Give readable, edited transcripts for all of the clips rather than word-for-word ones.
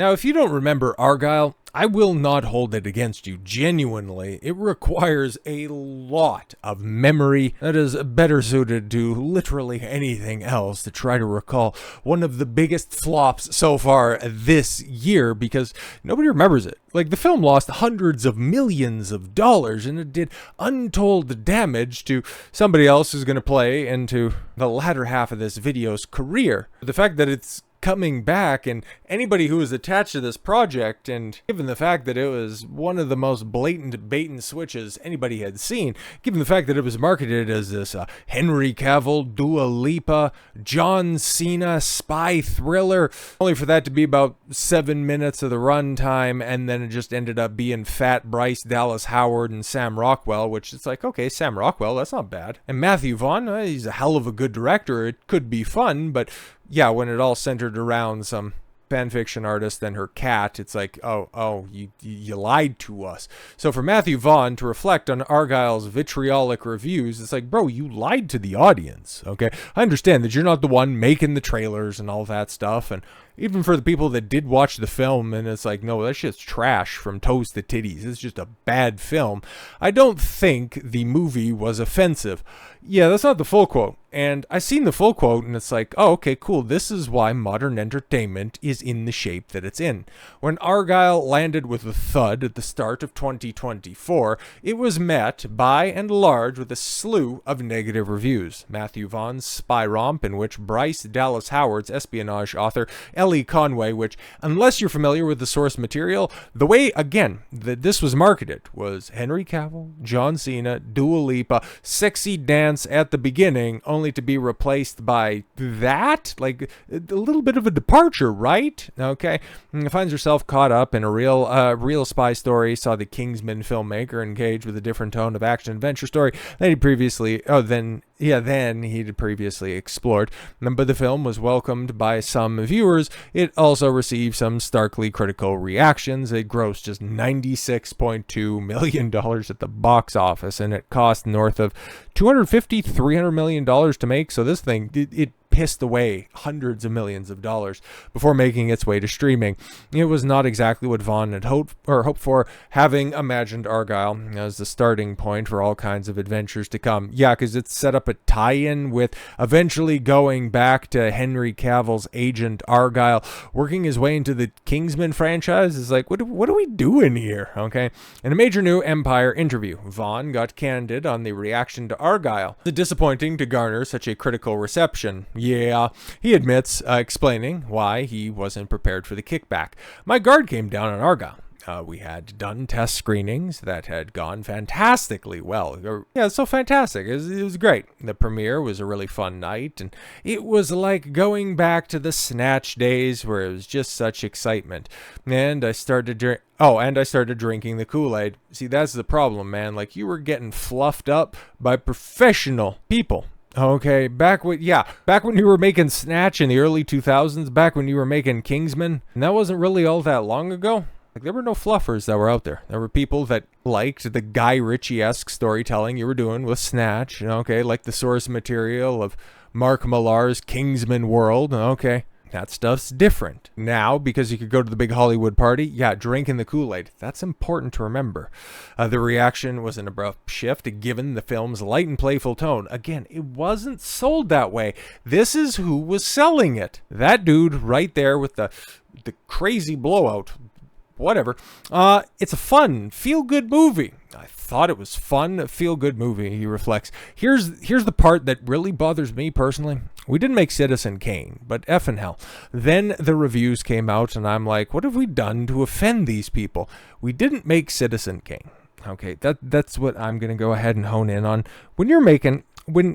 Now, if you don't remember Argyle, I will not hold it against you. Genuinely, it requires a lot of memory that is better suited to literally anything else to try to recall one of the biggest flops so far this year, because nobody remembers it. Like, the film lost hundreds of millions of dollars, and it did untold damage to somebody else who's going to play into the latter half of this video's career. The fact that it's coming back, and anybody who was attached to this project, and given the fact that it was one of the most blatant bait and switches anybody had seen, given the fact that it was marketed as this Henry Cavill, Dua Lipa, John Cena spy thriller, only for that to be about 7 minutes of the runtime, and then it just ended up being fat Bryce Dallas Howard and Sam Rockwell, which it's like, okay, Sam Rockwell, that's not bad. And Matthew Vaughn, he's a hell of a good director. It could be fun, but yeah, when it all centered around some fanfiction artist and her cat, it's like, oh, you lied to us. So for Matthew Vaughn to reflect on Argyle's vitriolic reviews, it's like, bro, you lied to the audience, okay? I understand that you're not the one making the trailers and all that stuff, and even for the people that did watch the film, and it's like, no, that shit's trash from toes to titties. It's just a bad film. I don't think the movie was offensive. Yeah, that's not the full quote. And I seen the full quote, and it's like, oh, okay, cool. This is why modern entertainment is in the shape that it's in. When Argyle landed with a thud at the start of 2024, it was met, by and large, with a slew of negative reviews. Matthew Vaughn's spy romp, in which Bryce Dallas Howard's espionage author, Ellie Conway, which, unless you're familiar with the source material, the way, again, that this was marketed was Henry Cavill, John Cena, Dua Lipa, sexy dance at the beginning, only to be replaced by that? Like, a little bit of a departure, right? Okay. And finds herself caught up in a real spy story, saw the Kingsman filmmaker engage with a different tone of action-adventure story that he'd previously explored. But the film was welcomed by some viewers. It also received some starkly critical reactions. It grossed just $96.2 million at the box office, and it cost north of $250-300 million to make. So this thing, it pissed away hundreds of millions of dollars before making its way to streaming. It was not exactly what Vaughn had hoped for, having imagined Argyle as the starting point for all kinds of adventures to come. Yeah, because it set up a tie-in with eventually going back to Henry Cavill's agent Argyle, working his way into the Kingsman franchise. Is like, what are we doing here? Okay. In a major new Empire interview, Vaughn got candid on the reaction to Argyle. It's disappointing to garner such a critical reception. Yeah, he admits, explaining why he wasn't prepared for the kickback. My guard came down on Argyle. We had done test screenings that had gone fantastically well. Yeah, so fantastic. It was great. The premiere was a really fun night, and it was like going back to the Snatch days where it was just such excitement. And I started drinking the Kool-Aid. See, that's the problem, man. Like, you were getting fluffed up by professional people. Okay, back when you were making Snatch in the early 2000s, back when you were making Kingsman, and that wasn't really all that long ago. Like, there were no fluffers that were out there. There were people that liked the Guy Ritchie-esque storytelling you were doing with Snatch, okay, like the source material of Mark Millar's Kingsman World, okay. That stuff's different. Now, because you could go to the big Hollywood party, yeah, drinking the Kool-Aid. That's important to remember. The reaction was an abrupt shift given the film's light and playful tone. Again, it wasn't sold that way. This is who was selling it. That dude right there with the crazy blowout. Whatever. It's a fun, feel-good movie. I thought it was fun, feel-good movie, he reflects. Here's the part that really bothers me personally. We didn't make Citizen Kane, but effing hell. Then the reviews came out, and I'm like, what have we done to offend these people? We didn't make Citizen Kane. Okay, that's what I'm going to go ahead and hone in on. When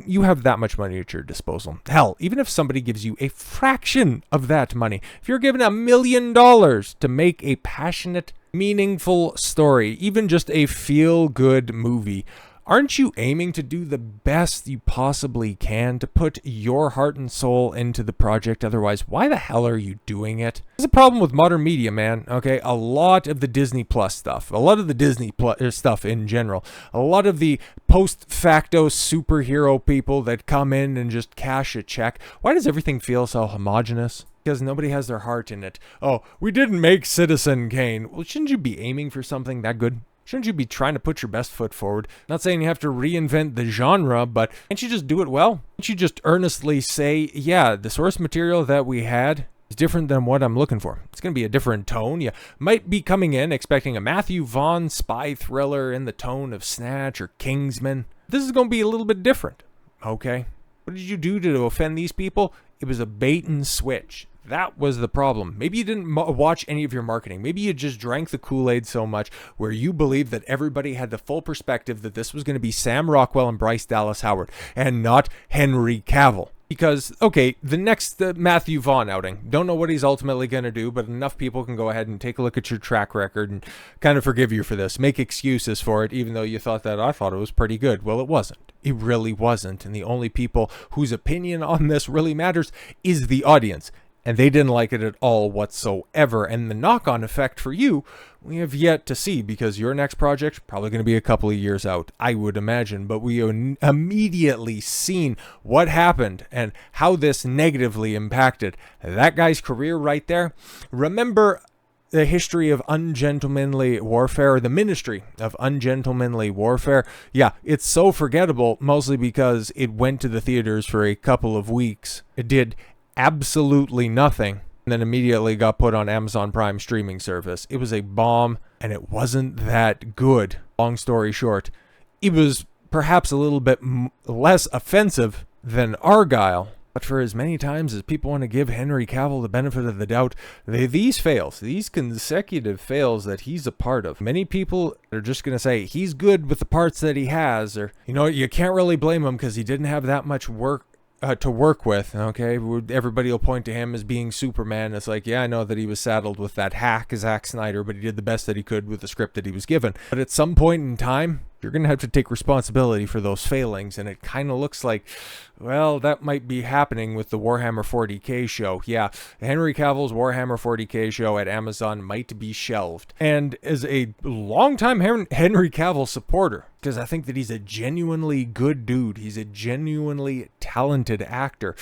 you have that much money at your disposal, hell, even if somebody gives you a fraction of that money, if you're given $1 million to make a passionate, meaningful story, even just a feel-good movie, aren't you aiming to do the best you possibly can to put your heart and soul into the project? Otherwise, why the hell are you doing it? There's a problem with modern media, man. Okay, a lot of the Disney Plus stuff, a lot of the Disney Plus stuff in general, a lot of the post-facto superhero people that come in and just cash a check. Why does everything feel so homogenous? because nobody has their heart in it. Oh, we didn't make Citizen Kane. Well, shouldn't you be aiming for something that good? Shouldn't you be trying to put your best foot forward? Not saying you have to reinvent the genre, but can't you just do it well? Can't you just earnestly say, yeah, the source material that we had is different than what I'm looking for. It's going to be a different tone. You might be coming in expecting a Matthew Vaughn spy thriller in the tone of Snatch or Kingsman. This is going to be a little bit different, okay? What did you do to offend these people? It was a bait and switch. That was the problem. Maybe you didn't watch any of your marketing. Maybe you just drank the Kool-Aid so much where you believed that everybody had the full perspective that this was going to be Sam Rockwell and Bryce Dallas Howard and not Henry Cavill. Because, okay, the next Matthew Vaughn outing, don't know what he's ultimately going to do, but enough people can go ahead and take a look at your track record and kind of forgive you for this. Make excuses for it, even though you thought that I thought it was pretty good. Well, it wasn't. It really wasn't. And the only people whose opinion on this really matters is the audience. And they didn't like it at all whatsoever. And the knock-on effect for you, we have yet to see, because your next project probably going to be a couple of years out, I would imagine. But we immediately seen what happened and how this negatively impacted that guy's career right there. Remember the history of ungentlemanly warfare, or the ministry of ungentlemanly warfare? Yeah, it's so forgettable, mostly because it went to the theaters for a couple of weeks. It did absolutely nothing, and then immediately got put on Amazon Prime streaming service. It was a bomb, and it wasn't that good. Long story short, it was perhaps a little bit less offensive than Argyle, but for as many times as people want to give Henry Cavill the benefit of the doubt, these fails, these consecutive fails that he's a part of, many people are just going to say he's good with the parts that he has, or, you know, you can't really blame him because he didn't have that much work to work with, okay? Everybody will point to him as being Superman. It's like, yeah, I know that he was saddled with that hack, Zack Snyder, but he did the best that he could with the script that he was given. But at some point in time, you're going to have to take responsibility for those failings, and it kind of looks like, well, that might be happening with the Warhammer 40K show. Yeah, Henry Cavill's Warhammer 40K show at Amazon might be shelved. And as a longtime Henry Cavill supporter, because I think that he's a genuinely good dude, he's a genuinely talented actor,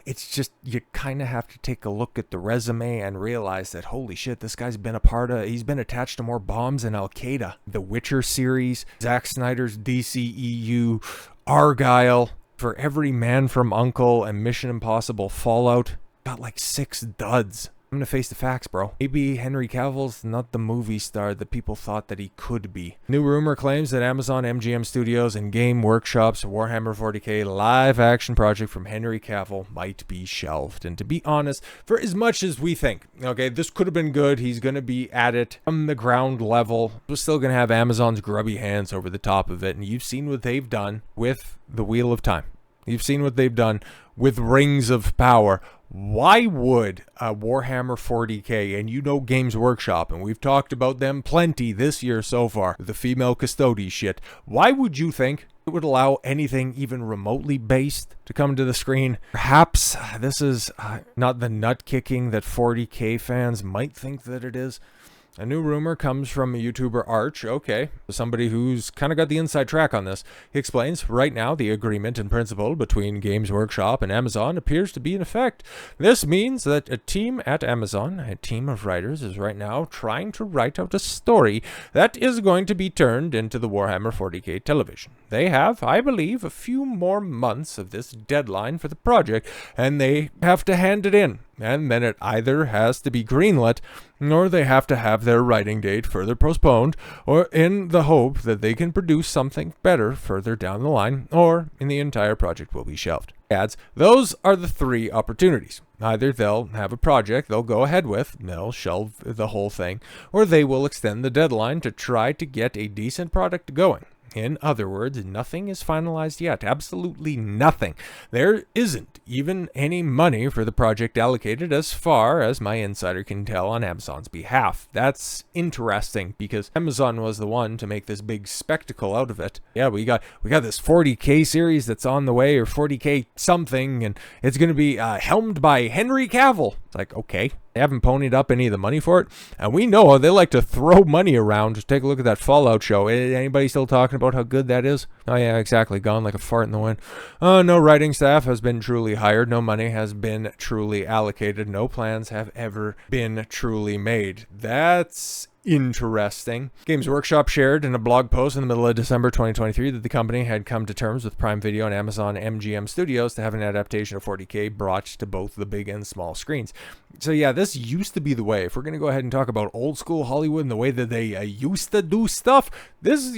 it's just, you kind of have to take a look at the resume and realize that, holy shit, this guy's been he's been attached to more bombs than Al-Qaeda. The Witcher series, Zack Snyder's DCEU, Argyle, For Every Man from U.N.C.L.E. and Mission Impossible Fallout, got like 6 duds. I'm gonna face the facts, bro. Maybe Henry Cavill's not the movie star that people thought that he could be. New rumor claims that Amazon MGM Studios and Game Workshop's Warhammer 40K live action project from Henry Cavill might be shelved. And to be honest, for as much as we think, okay, this could have been good, he's gonna be at it from the ground level, we're still gonna have Amazon's grubby hands over the top of it. And you've seen what they've done with the Wheel of Time. You've seen what they've done with Rings of Power. Why would Warhammer 40K, and you know Games Workshop, and we've talked about them plenty this year so far, the female custody shit, why would you think it would allow anything even remotely based to come to the screen? Perhaps this is not the nut-kicking that 40K fans might think that it is. A new rumor comes from a YouTuber, Arch, okay, somebody who's kind of got the inside track on this. He explains, right now, the agreement in principle between Games Workshop and Amazon appears to be in effect. This means that a team at Amazon, a team of writers, is right now trying to write out a story that is going to be turned into the Warhammer 40K television. They have, I believe, a few more months of this deadline for the project, and they have to hand it in. And then it either has to be greenlit, or they have to have their writing date further postponed, or in the hope that they can produce something better further down the line, or the entire project will be shelved. Adds, those are the 3 opportunities. Either they'll have a project they'll go ahead with, they'll shelve the whole thing, or they will extend the deadline to try to get a decent product going. In other words, nothing is finalized yet. Absolutely nothing. There isn't even any money for the project allocated, as far as my insider can tell on Amazon's behalf. That's interesting, because Amazon was the one to make this big spectacle out of it. Yeah, we got this 40K series that's on the way, or 40K something, and it's going to be helmed by Henry Cavill. It's like, okay, They haven't ponied up any of the money for it. And we know they like to throw money around. Just take a look at that Fallout show. Anybody still talking about how good that is? Oh yeah, exactly. Gone like a fart in the wind. No writing staff has been truly hired. No money has been truly allocated. No plans have ever been truly made. That's interesting. Games Workshop shared in a blog post in the middle of December 2023 that the company had come to terms with Prime Video and Amazon MGM Studios to have an adaptation of 40K brought to both the big and small screens. So yeah, this used to be the way. If we're going to go ahead and talk about old school Hollywood and the way that they used to do stuff, this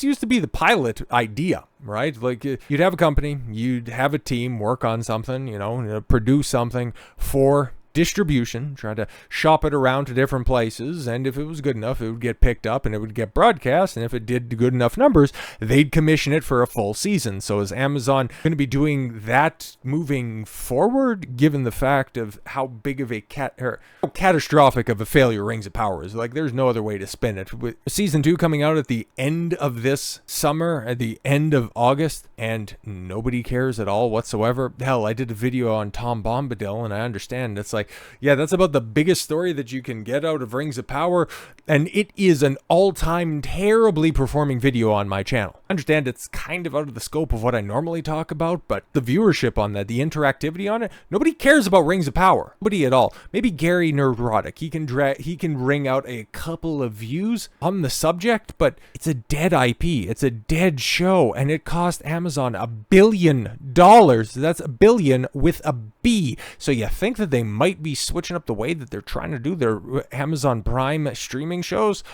used to be the pilot idea, right? Like you'd have a company, you'd have a team work on something, produce something for distribution, try to shop it around to different places, and if it was good enough, it would get picked up and it would get broadcast, and if it did good enough numbers, they'd commission it for a full season. So is Amazon going to be doing that moving forward, given the fact of how big of a how catastrophic of a failure Rings of Power is? Like, there's no other way to spin it. With season 2 coming out at the end of this summer, at the end of August, and nobody cares at all whatsoever. Hell, I did a video on Tom Bombadil, and I understand it's like, yeah, that's about the biggest story that you can get out of Rings of Power, and it is an all-time terribly performing video on my channel. I understand it's kind of out of the scope of what I normally talk about, but the viewership on that, the interactivity on it, nobody cares about Rings of Power. Nobody at all. Maybe Gary Nerdrotic, he can wring out a couple of views on the subject, but it's a dead IP. It's a dead show, and it cost Amazon $1 billion. That's a billion with a B. So you think that they might be switching up the way that they're trying to do their Amazon Prime streaming shows?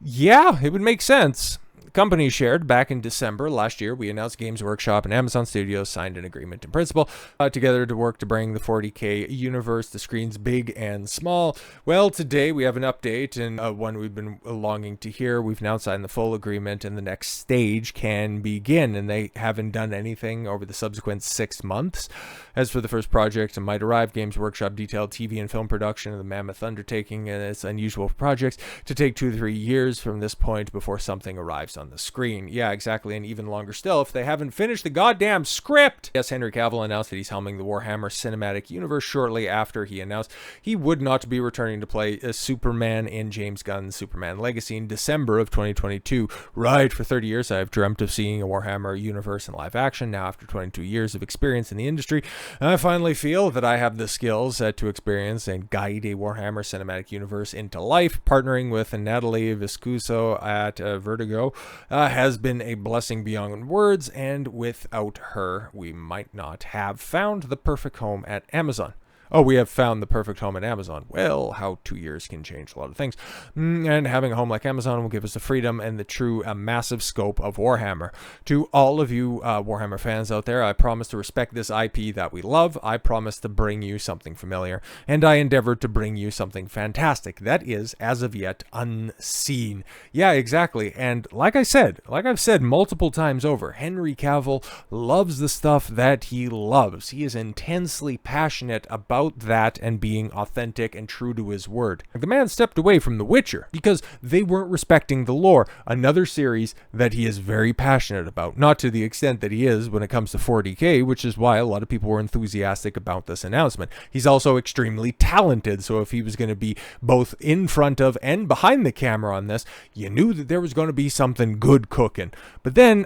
Yeah, it would make sense. Company shared back in December last year, we announced Games Workshop and Amazon Studios signed an agreement in principle together to work to bring the 40K universe to screens big and small. Well, today we have an update, and one we've been longing to hear. We've now signed the full agreement, and the next stage can begin, and they haven't done anything over the subsequent 6 months. As for the first project, it might arrive. Games Workshop detailed TV and film production of the mammoth undertaking, and it's unusual for projects to take 2 to 3 years from this point before something arrives on the screen. Yeah, exactly, and even longer still if they haven't finished the goddamn script. Yes, Henry Cavill announced that he's helming the Warhammer Cinematic Universe shortly after he announced he would not be returning to play Superman in James Gunn's Superman Legacy in December of 2022. Right, for 30 years I've dreamt of seeing a Warhammer universe in live action. Now, after 22 years of experience in the industry, I finally feel that I have the skills to experience and guide a Warhammer Cinematic Universe into life. Partnering with Natalie Viscuso at Vertigo has been a blessing beyond words, and without her, we might not have found the perfect home at Amazon. Oh, we have found the perfect home at Amazon. Well, how 2 years can change a lot of things. And having a home like Amazon will give us the freedom and the true massive scope of Warhammer. To all of you Warhammer fans out there, I promise to respect this IP that we love. I promise to bring you something familiar. And I endeavor to bring you something fantastic that is, as of yet, unseen. Yeah, exactly. And like I've said multiple times over, Henry Cavill loves the stuff that he loves. He is intensely passionate about that and being authentic and true to his word. The man stepped away from The Witcher because they weren't respecting the lore, another series that he is very passionate about, not to the extent that he is when it comes to 40K, which is why a lot of people were enthusiastic about this announcement. He's also extremely talented, so if he was going to be both in front of and behind the camera on this, you knew that there was going to be something good cooking. But then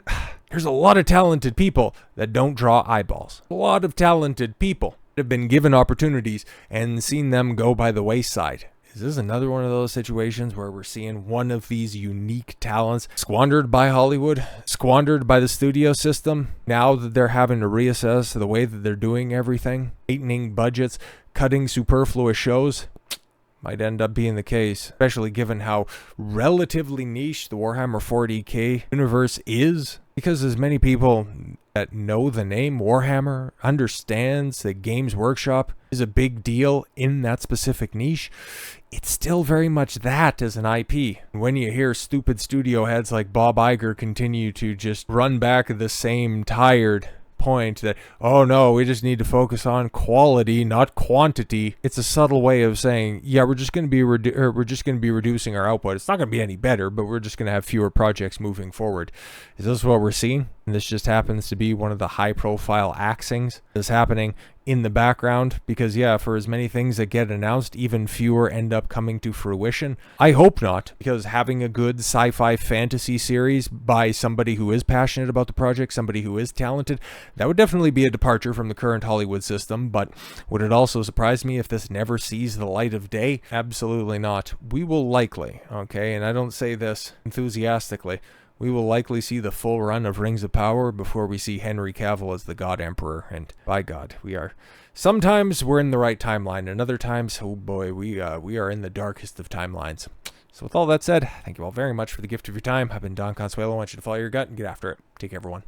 there's a lot of talented people that don't draw eyeballs. A lot of talented people have been given opportunities and seen them go by the wayside. Is this another one of those situations where we're seeing one of these unique talents squandered by Hollywood, squandered by the studio system, now that they're having to reassess the way that they're doing everything, tightening budgets, cutting superfluous shows? Might end up being the case, especially given how relatively niche the Warhammer 40K universe is. Because as many people that know the name Warhammer understands that Games Workshop is a big deal in that specific niche, it's still very much that as an IP. When you hear stupid studio heads like Bob Iger continue to just run back the same tired point that, oh no, we just need to focus on quality, not quantity. It's a subtle way of saying, yeah, we're just going to be reducing our output. It's not going to be any better, but we're just going to have fewer projects moving forward. Is this what we're seeing? And this just happens to be one of the high-profile axings that's happening in the background, because yeah, for as many things that get announced, even fewer end up coming to fruition. I hope not, because having a good sci-fi fantasy series by somebody who is passionate about the project, somebody who is talented, that would definitely be a departure from the current Hollywood system. But would it also surprise me if this never sees the light of day? Absolutely not. We will likely, okay, and I don't say this enthusiastically, we will likely see the full run of Rings of Power before we see Henry Cavill as the God Emperor. And by God, sometimes we're in the right timeline, and other times, oh boy, we are in the darkest of timelines. So with all that said, thank you all very much for the gift of your time. I've been Don Consuelo. I want you to follow your gut and get after it. Take care, everyone.